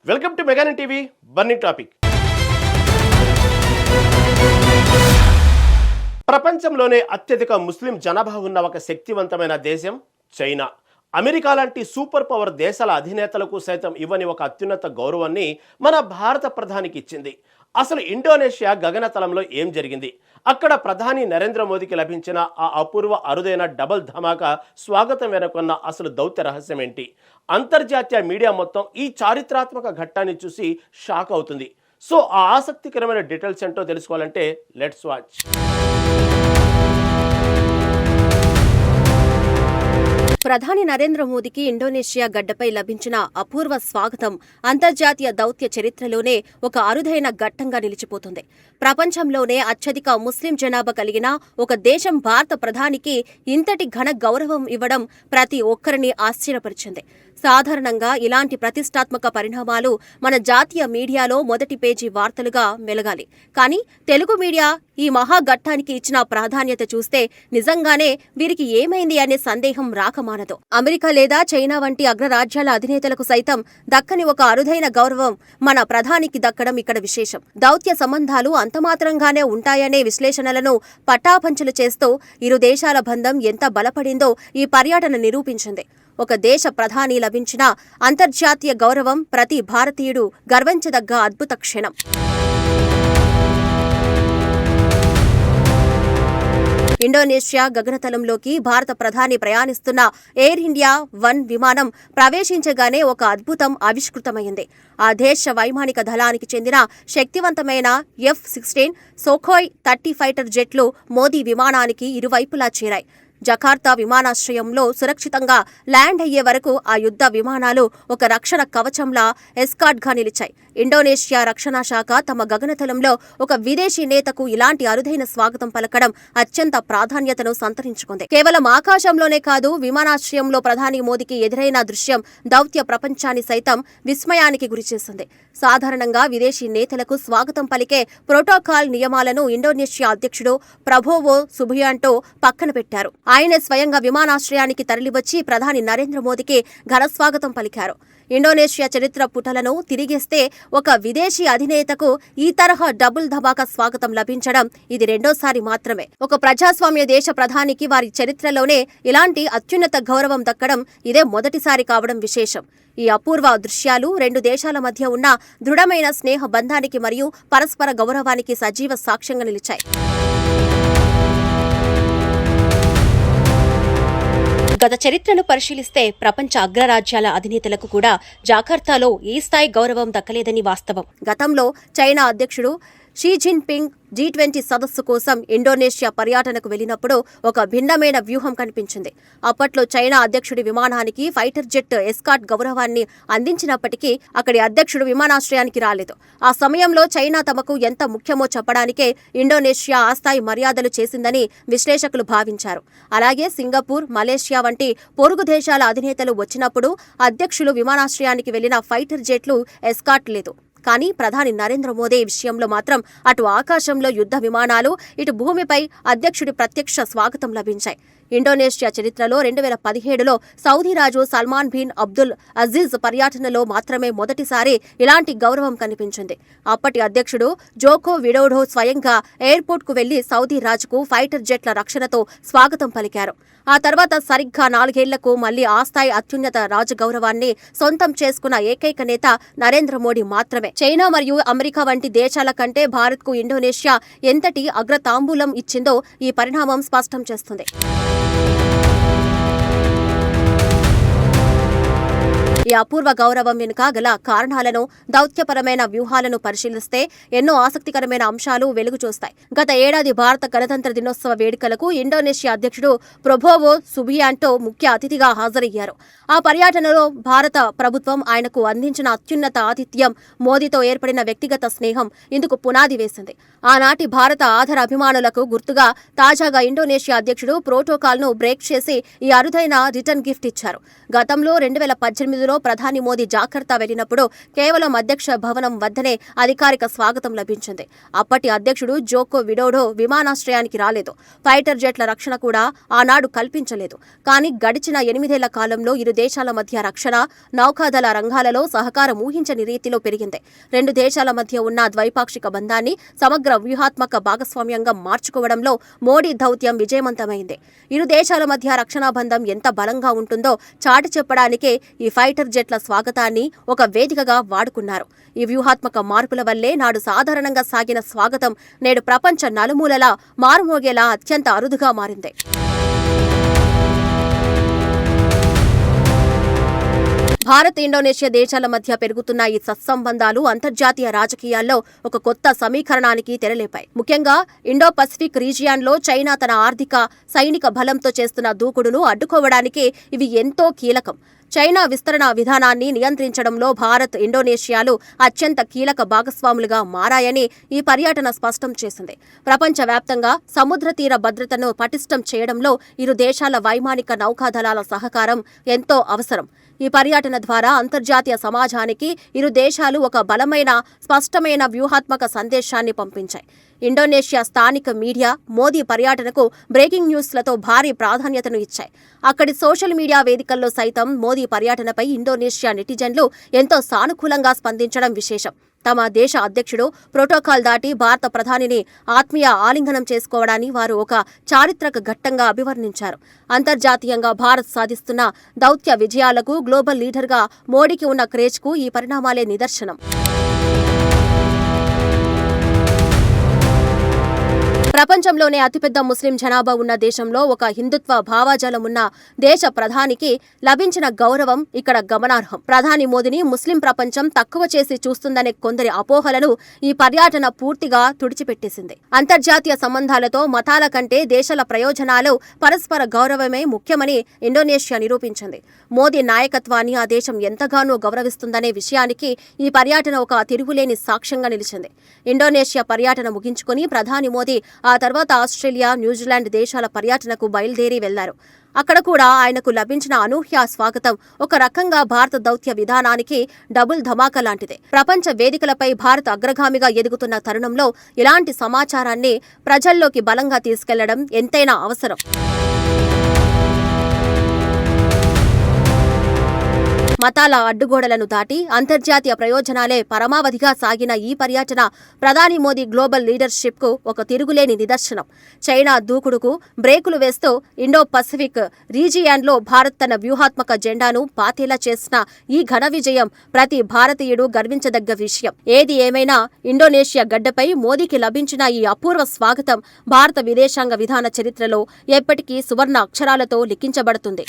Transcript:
Welcome to మెగానన్ TV burning topic. ప్రపంచంలోనే అత్యధిక ముస్లిం జనాభా ఉన్న ఒక శక్తివంతమైన దేశం చైనా. అమెరికా లాంటి సూపర్ పవర్ దేశాల అధినేతలకు సైతం ఇవ్వని ఒక అత్యున్నత గౌరవాన్ని మన భారత ప్రధానికి ఇచ్చింది. అసలు ఇండోనేషియా గగనతలంలో ఏం జరిగింది? అక్కడ ప్రధాని నరేంద్ర మోదీకి లభించిన ఆ అపూర్వ అరుదైన డబల్ ధమాకా స్వాగతం వెనుకున్న అసలు దౌత్య రహస్యం ఏంటి? అంతర్జాతీయ మీడియా మొత్తం ఈ చారిత్రాత్మక ఘట్టాన్ని చూసి షాక్ అవుతుంది. సో ఆ ఆసక్తికరమైన డీటెయిల్స్ ఏంటో తెలుసుకోవాలంటే లెట్స్ వాచ్. ప్రధాని నరేంద్ర మోదీకి ఇండోనేషియా గడ్డపై లభించిన అపూర్వ స్వాగతం అంతర్జాతీయ దౌత్య చరిత్రలోనే ఒక అరుదైన ఘట్టంగా నిలిచిపోతుంది. ప్రపంచంలోనే అత్యధిక ముస్లిం జనాభా కలిగిన ఒక దేశం భారత ప్రధానికి ఇంతటి ఘన గౌరవం ఇవ్వడం ప్రతి ఒక్కరిని ఆశ్చర్యపరిచింది. సాధారణంగా ఇలాంటి ప్రతిష్టాత్మక పరిణామాలు మన జాతీయ మీడియాలో మొదటి పేజీ వార్తలుగా మెలగాలి. కానీ తెలుగు మీడియా ఈ మహాఘట్టానికి ఇచ్చిన ప్రాధాన్యత చూస్తే నిజంగానే వీరికి ఏమైంది అనే సందేహం రాకమానదు. అమెరికా లేదా చైనా వంటి అగ్రరాజ్యాల అధినేతలకు సైతం దక్కని ఒక అరుదైన గౌరవం మన ప్రధానికి దక్కడం ఇక్కడ విశేషం. దౌత్య సంబంధాలు అంతమాత్రంగానే ఉంటాయనే విశ్లేషణలను పటాపంచలు చేస్తూ ఇరు దేశాల బంధం ఎంత బలపడిందో ఈ పర్యటన నిరూపించింది. ఒక దేశ ప్రధాని లభించిన అంతర్జాతీయ గౌరవం ప్రతి భారతీయుడు గర్వించదగ్గ అద్భుత క్షణం. ఇండోనేషియా గగనతలంలోకి భారత ప్రధాని ప్రయాణిస్తున్న ఎయిర్ ఇండియా 1 విమానం ప్రవేశించగానే ఒక అద్భుతం ఆవిష్కృతమైంది. ఆ దేశ వైమానిక దళానికి చెందిన శక్తివంతమైన F-16 సోఖోయ్ 30 ఫైటర్ జెట్లు మోదీ విమానానికి ఇరువైపులా చేరాయి. జకార్తా విమానాశ్రయంలో సురక్షితంగా ల్యాండ్ అయ్యే వరకు ఆ యుద్ధ విమానాలు ఒక రక్షణ కవచంలా ఎస్కార్ట్గా నిలిచాయి. ఇండోనేషియా రక్షణ శాఖ తమ గగనతలంలో ఒక విదేశీ నేతకు ఇలాంటి అరుదైన స్వాగతం పలకడం అత్యంత ప్రాధాన్యతను సంతరించుకుంది. కేవలం ఆకాశంలోనే కాదు, విమానాశ్రయంలో ప్రధాని మోదీకి ఎదురైన దృశ్యం దౌత్య ప్రపంచాన్ని సైతం విస్మయానికి గురిచేసింది. సాధారణంగా విదేశీ నేతలకు స్వాగతం పలికే ప్రోటోకాల్ నియమాలను ఇండోనేషియా అధ్యక్షుడు ప్రబోవో సుబియాంటో పక్కన పెట్టారు. ఆయనే స్వయంగా విమానాశ్రయానికి తరలివచ్చి ప్రధాని నరేంద్ర మోదీకి ఘనస్వాగతం పలికారు. ఇండోనేషియా చరిత్ర పుటలను తిరిగేస్తే ఒక విదేశీ అధినేతకు ఈ తరహా డబుల్ ధమాకా స్వాగతం లభించడం ఇది రెండోసారి మాత్రమే. ఒక ప్రజాస్వామ్య దేశ ప్రధానికి వారి చరిత్రలోనే ఇలాంటి అత్యున్నత గౌరవం దక్కడం ఇదే మొదటిసారి కావడం విశేషం. ఈ అపూర్వ దృశ్యాలు రెండు దేశాల మధ్య ఉన్న దృఢమైన స్నేహ బంధానికి మరియు పరస్పర గౌరవానికి సజీవ సాక్ష్యంగా నిలిచాయి. గత చరిత్రను పరిశీలిస్తే ప్రపంచ అగ్రరాజ్యాల అధినేతలకు కూడా జకార్తాలో ఈ స్థాయి గౌరవం దక్కలేదని వాస్తవం. గతంలో చైనా అధ్యక్షుడు షీ జిన్పింగ్ G20 సదస్సు కోసం ఇండోనేషియా పర్యటనకు వెళ్లినప్పుడు ఒక భిన్నమైన వ్యూహం కనిపించింది. అప్పట్లో చైనా అధ్యక్షుడి విమానానికి ఫైటర్ జెట్ ఎస్కార్ట్ గౌరవాన్ని అందించినప్పటికీ అక్కడి అధ్యక్షుడు విమానాశ్రయానికి రాలేదు. ఆ సమయంలో చైనా తమకు ఎంత ముఖ్యమో చెప్పడానికే ఇండోనేషియా ఆ స్థాయి మర్యాదలు చేసిందని విశ్లేషకులు భావించారు. అలాగే సింగపూర్, మలేషియా వంటి పొరుగు దేశాల అధినేతలు వచ్చినప్పుడు అధ్యక్షులు విమానాశ్రయానికి వెళ్లిన ఫైటర్ జెట్లు ఎస్కార్ట్ లేదు. కానీ ప్రధాని నరేంద్ర మోదీ విషయంలో మాత్రం అటు ఆకాశంలో యుద్ధ విమానాలు, ఇటు భూమిపై అధ్యక్షుడి ప్రత్యక్ష స్వాగతం లభించాయి. ఇండోనేషియా చరిత్రలో 2017లో సౌదీ రాజు సల్మాన్ బిన్ అబ్దుల్ అజీజ్ పర్యటనలో మాత్రమే మొదటిసారి ఇలాంటి గౌరవం కనిపించింది. అప్పటి అధ్యక్షుడు జోకో విడోడో స్వయంగా ఎయిర్పోర్ట్కు వెళ్లి సౌదీ రాజుకు ఫైటర్ జెట్ల రక్షణతో స్వాగతం పలికారు. ఆ తర్వాత సరిగ్గా 4 ఏళ్లకు మళ్లీ ఆ స్థాయి అత్యున్నత రాజగౌరవాన్ని సొంతం చేసుకున్న ఏకైక నేత నరేంద్ర మోడీ మాత్రమే. చైనా మరియు అమెరికా వంటి దేశాల కంటే భారత్కు ఇండోనేషియా ఎంతటి అగ్రతాంబూలం ఇచ్చిందో ఈ పరిణామం స్పష్టం చేస్తుంది. ఈ అపూర్వ గౌరవం వెనుక గల కారణాలను, దౌత్యపరమైన వ్యూహాలను పరిశీలిస్తే ఎన్నో ఆసక్తికరమైన అంశాలు వెలుగు చూస్తాయి. గత ఏడాది భారత గణతంత్ర దినోత్సవ వేడుకలకు ఇండోనేషియా అధ్యక్షుడు ప్రబోవో సుబియాంటో ముఖ్య అతిథిగా హాజరయ్యారు. ఆ పర్యటనలో భారత ప్రభుత్వం ఆయనకు అందించిన అత్యున్నత ఆతిథ్యం, మోదీతో ఏర్పడిన వ్యక్తిగత స్నేహం ఇందుకు పునాది వేసింది. ఆనాటి భారత ఆధార అభిమానులకు గుర్తుగా తాజాగా ఇండోనేషియా అధ్యక్షుడు ప్రోటోకాల్ను బ్రేక్ చేసి ఈ అరుదైన రిటర్న్ గిఫ్ట్ ఇచ్చారు. గతంలో 2018లో విమానాశ్రయంలో ప్రధాని మోదీ జాకర్తా వెళ్లినప్పుడు కేవలం అధ్యక్ష భవనం వద్దనే అధికారిక స్వాగతం లభించింది. అప్పటి అధ్యక్షుడు జోకో విడోడో విమానాశ్రయానికి రాలేదు. ఫైటర్ జెట్ల రక్షణ కూడా ఆనాడు కల్పించలేదు. కానీ గడిచిన 8 ఏళ్ల కాలంలో ఇరు దేశాల మధ్య రక్షణ, నౌకాదళ రంగాలలో సహకారం ఊహించని రీతిలో పెరిగింది. 2 దేశాల మధ్య ఉన్న ద్వైపాక్షిక బంధాన్ని సమగ్ర వ్యూహాత్మక భాగస్వామ్యంగా మార్చుకోవడంలో మోడీ దౌత్యం విజయవంతమైంది. ఇరు దేశాల మధ్య రక్షణ బంధం ఎంత బలంగా ఉంటుందో చాటి చెప్పడానికే ఈ ఫైటర్ జెట్ల స్వాగతాన్ని ఒక వేదికగా వాడుకున్నారు. ఈ వ్యూహాత్మక మార్పుల వల్లే నాడు సాధారణంగా సాగిన స్వాగతం నేడు ప్రపంచ నలుమూలలా మారుమోగేలా అత్యంత అరుదుగా మారింది. భారత్, ఇండోనేషియా దేశాల మధ్య పెరుగుతున్న ఈ సత్సంబంధాలు అంతర్జాతీయ రాజకీయాల్లో ఒక కొత్త సమీకరణానికి తెరలేపాయి. ముఖ్యంగా ఇండో పసిఫిక్ రీజియన్లో చైనా తన ఆర్థిక, సైనిక బలంతో చేస్తున్న దూకుడును అడ్డుకోవడానికి ఇవి ఎంతో కీలకం. చైనా విస్తరణ విధానాన్ని నియంత్రించడంలో భారత్, ఇండోనేషియాలు అత్యంత కీలక భాగస్వాములుగా మారాయని ఈ పర్యటన స్పష్టం చేసింది. ప్రపంచవ్యాప్తంగా సముద్ర తీర భద్రతను పటిష్టం చేయడంలో ఇరు దేశాల వైమానిక నౌకాదళాల సహకారం ఎంతో అవసరం. ఈ పర్యటన ద్వారా అంతర్జాతీయ సమాజానికి ఇరు దేశాలు ఒక బలమైన, స్పష్టమైన వ్యూహాత్మక సందేశాన్ని పంపించాయి. ఇండోనేషియా స్థానిక మీడియా మోదీ పర్యటనకు బ్రేకింగ్ న్యూస్లతో భారీ ప్రాధాన్యతను ఇచ్చాయి. అక్కడి సోషల్ మీడియా వేదికల్లో సైతం మోదీ పర్యటనపై ఇండోనేషియా నెటిజన్లు ఎంతో సానుకూలంగా స్పందించడం విశేషం. తమ దేశ అధ్యక్షుడు ప్రోటోకాల్ దాటి భారత ప్రధానిని ఆత్మీయ ఆలింగనం చేసుకోవడాన్ని వారు ఒక చారిత్రక ఘట్టంగా అభివర్ణించారు. అంతర్జాతీయంగా భారత్ సాధిస్తున్న దౌత్య విజయాలకు, గ్లోబల్ లీడర్గా మోడీకి ఉన్న క్రేజ్కు ఈ పరిణామాలే నిదర్శనం. ప్రపంచంలోనే అతిపెద్ద ముస్లిం జనాభా ఉన్న దేశంలో ఒక హిందుత్వ భావాజాలం ఉన్న దేశ ప్రధానికి లభించిన గౌరవం ఇక్కడ గమనార్హం. ప్రధాని మోదీని ముస్లిం ప్రపంచం తక్కువ చేసి చూస్తుందనే కొందరి అపోహలను ఈ పర్యటన పూర్తిగా తుడిచిపెట్టేసింది. అంతర్జాతీయ సంబంధాలతో మతాల కంటే దేశాల ప్రయోజనాలు, పరస్పర గౌరవమే ముఖ్యమని ఇండోనేషియా నిరూపించింది. మోదీ నాయకత్వాన్ని ఆ దేశం ఎంతగానో గౌరవిస్తుందనే విషయానికి ఈ పర్యటన ఒక తిరుగులేని సాక్ష్యంగా నిలిచింది. ఇండోనేషియా పర్యటన ముగించుకుని ప్రధాని మోదీ ఆ తర్వాత ఆస్ట్రేలియా, న్యూజిలాండ్ దేశాల పర్యటనకు బయలుదేరి వెళ్లారు. అక్కడ కూడా ఆయనకు లభించిన అనూహ్య స్వాగతం ఒక రకంగా భారత దౌత్య విధానానికి డబుల్ ధమాకా లాంటిదే. ప్రపంచ వేదికలపై భారత్ అగ్రగామిగా ఎదుగుతున్న తరుణంలో ఇలాంటి సమాచారాన్ని ప్రజల్లోకి బలంగా తీసుకెళ్లడం ఎంతైనా అవసరం. మతాల అడ్డుగోడలను దాటి అంతర్జాతీయ ప్రయోజనాలే పరమావధిగా సాగిన ఈ పర్యటన ప్రధాని మోదీ గ్లోబల్ లీడర్షిప్కు ఒక తిరుగులేని నిదర్శనం. చైనా దూకుడుకు బ్రేకులు వేస్తూ ఇండో పసిఫిక్ రీజియన్లో భారత్ తన వ్యూహాత్మక జెండాను పాతేలా చేసిన ఈ ఘన విజయం ప్రతి భారతీయుడు గర్వించదగ్గ విషయం. ఏది ఏమైనా ఇండోనేషియా గడ్డపై మోదీకి లభించిన ఈ అపూర్వ స్వాగతం భారత విదేశాంగ విధాన చరిత్రలో ఎప్పటికీ సువర్ణ అక్షరాలతో లిఖించబడుతుంది.